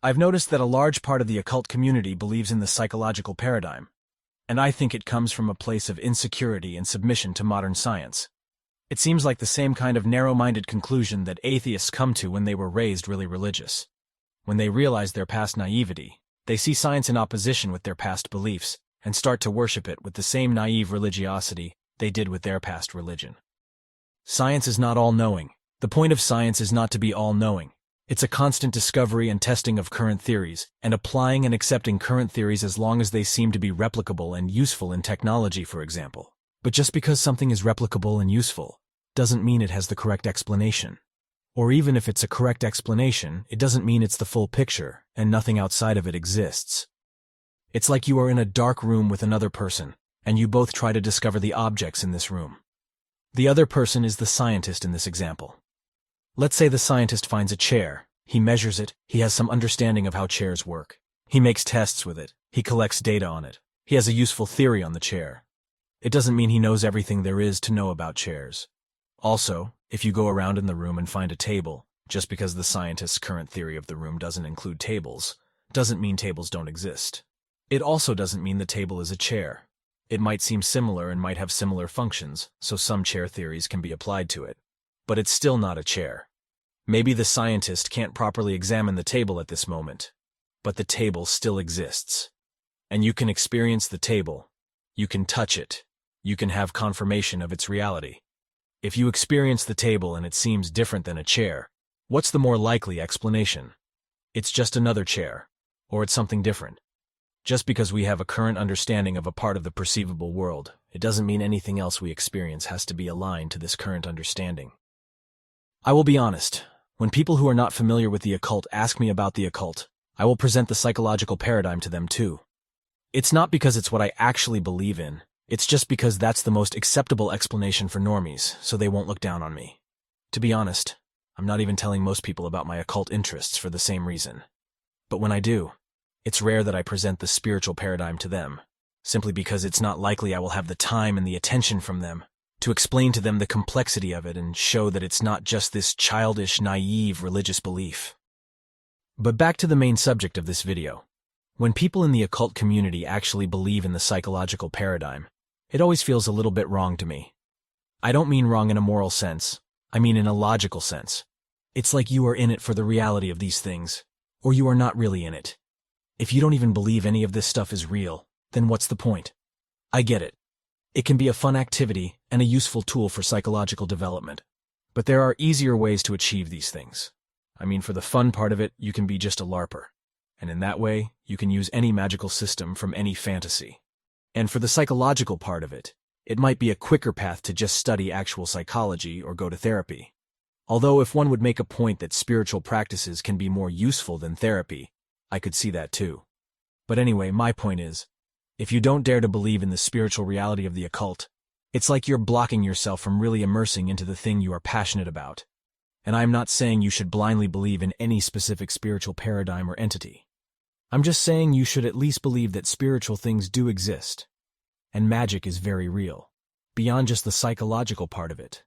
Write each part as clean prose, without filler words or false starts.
I've noticed that a large part of the occult community believes in the psychological paradigm, and I think it comes from a place of insecurity and submission to modern science. It seems like the same kind of narrow-minded conclusion that atheists come to when they were raised really religious. When they realize their past naivety, they see science in opposition with their past beliefs and start to worship it with the same naive religiosity they did with their past religion. Science is not all-knowing. The point of science is not to be all-knowing. It's a constant discovery and testing of current theories, and applying and accepting current theories as long as they seem to be replicable and useful in technology, for example. But just because something is replicable and useful doesn't mean it has the correct explanation. Or even if it's a correct explanation, it doesn't mean it's the full picture, and nothing outside of it exists. It's like you are in a dark room with another person, and you both try to discover the objects in this room. The other person is the scientist in this example. Let's say the scientist finds a chair. He measures it, he has some understanding of how chairs work. He makes tests with it, he collects data on it. He has a useful theory on the chair. It doesn't mean he knows everything there is to know about chairs. Also, if you go around in the room and find a table, just because the scientist's current theory of the room doesn't include tables, doesn't mean tables don't exist. It also doesn't mean the table is a chair. It might seem similar and might have similar functions, so some chair theories can be applied to it. But it's still not a chair. Maybe the scientist can't properly examine the table at this moment, but the table still exists. And you can experience the table. You can touch it. You can have confirmation of its reality. If you experience the table and it seems different than a chair, what's the more likely explanation? It's just another chair, or it's something different. Just because we have a current understanding of a part of the perceivable world, it doesn't mean anything else we experience has to be aligned to this current understanding. I will be honest, when people who are not familiar with the occult ask me about the occult, I will present the psychological paradigm to them too. It's not because it's what I actually believe in, it's just because that's the most acceptable explanation for normies, so they won't look down on me. To be honest, I'm not even telling most people about my occult interests for the same reason. But when I do, it's rare that I present the spiritual paradigm to them, simply because it's not likely I will have the time and the attention from them to explain to them the complexity of it and show that it's not just this childish, naive religious belief. But back to the main subject of this video. When people in the occult community actually believe in the psychological paradigm, it always feels a little bit wrong to me. I don't mean wrong in a moral sense, I mean in a logical sense. It's like you are in it for the reality of these things, or you are not really in it. If you don't even believe any of this stuff is real, then what's the point? I get it. It can be a fun activity and a useful tool for psychological development. But there are easier ways to achieve these things. I mean, for the fun part of it, you can be just a LARPer. And in that way, you can use any magical system from any fantasy. And for the psychological part of it, it might be a quicker path to just study actual psychology or go to therapy. Although if one would make a point that spiritual practices can be more useful than therapy, I could see that too. But anyway, my point is, if you don't dare to believe in the spiritual reality of the occult, it's like you're blocking yourself from really immersing into the thing you are passionate about. And I'm not saying you should blindly believe in any specific spiritual paradigm or entity. I'm just saying you should at least believe that spiritual things do exist. And magic is very real, beyond just the psychological part of it.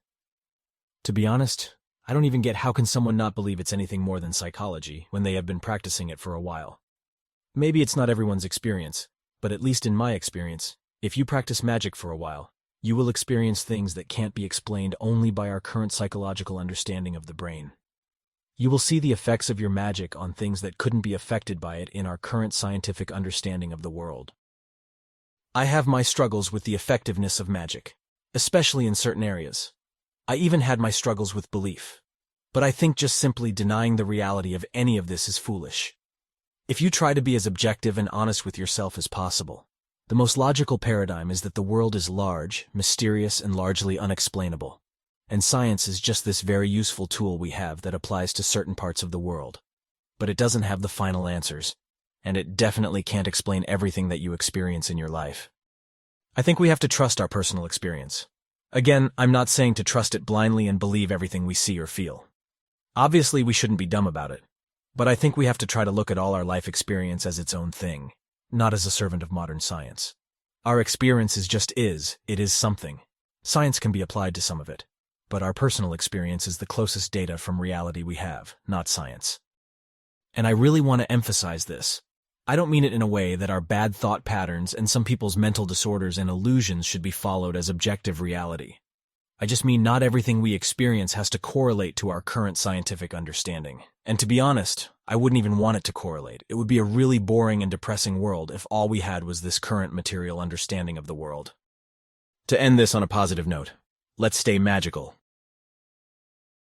To be honest, I don't even get how can someone not believe it's anything more than psychology when they have been practicing it for a while. Maybe it's not everyone's experience, but at least in my experience, if you practice magic for a while, you will experience things that can't be explained only by our current psychological understanding of the brain. You will see the effects of your magic on things that couldn't be affected by it in our current scientific understanding of the world. I have my struggles with the effectiveness of magic, especially in certain areas. I even had my struggles with belief. But I think just simply denying the reality of any of this is foolish. If you try to be as objective and honest with yourself as possible, the most logical paradigm is that the world is large, mysterious, and largely unexplainable. And science is just this very useful tool we have that applies to certain parts of the world. But it doesn't have the final answers, and it definitely can't explain everything that you experience in your life. I think we have to trust our personal experience. Again, I'm not saying to trust it blindly and believe everything we see or feel. Obviously, we shouldn't be dumb about it. But I think we have to try to look at all our life experience as its own thing, not as a servant of modern science. Our experience it is something. Science can be applied to some of it, but our personal experience is the closest data from reality we have, not science. And I really want to emphasize this. I don't mean it in a way that our bad thought patterns and some people's mental disorders and illusions should be followed as objective reality. I just mean not everything we experience has to correlate to our current scientific understanding. And to be honest, I wouldn't even want it to correlate. It would be a really boring and depressing world if all we had was this current material understanding of the world. To end this on a positive note, let's stay magical,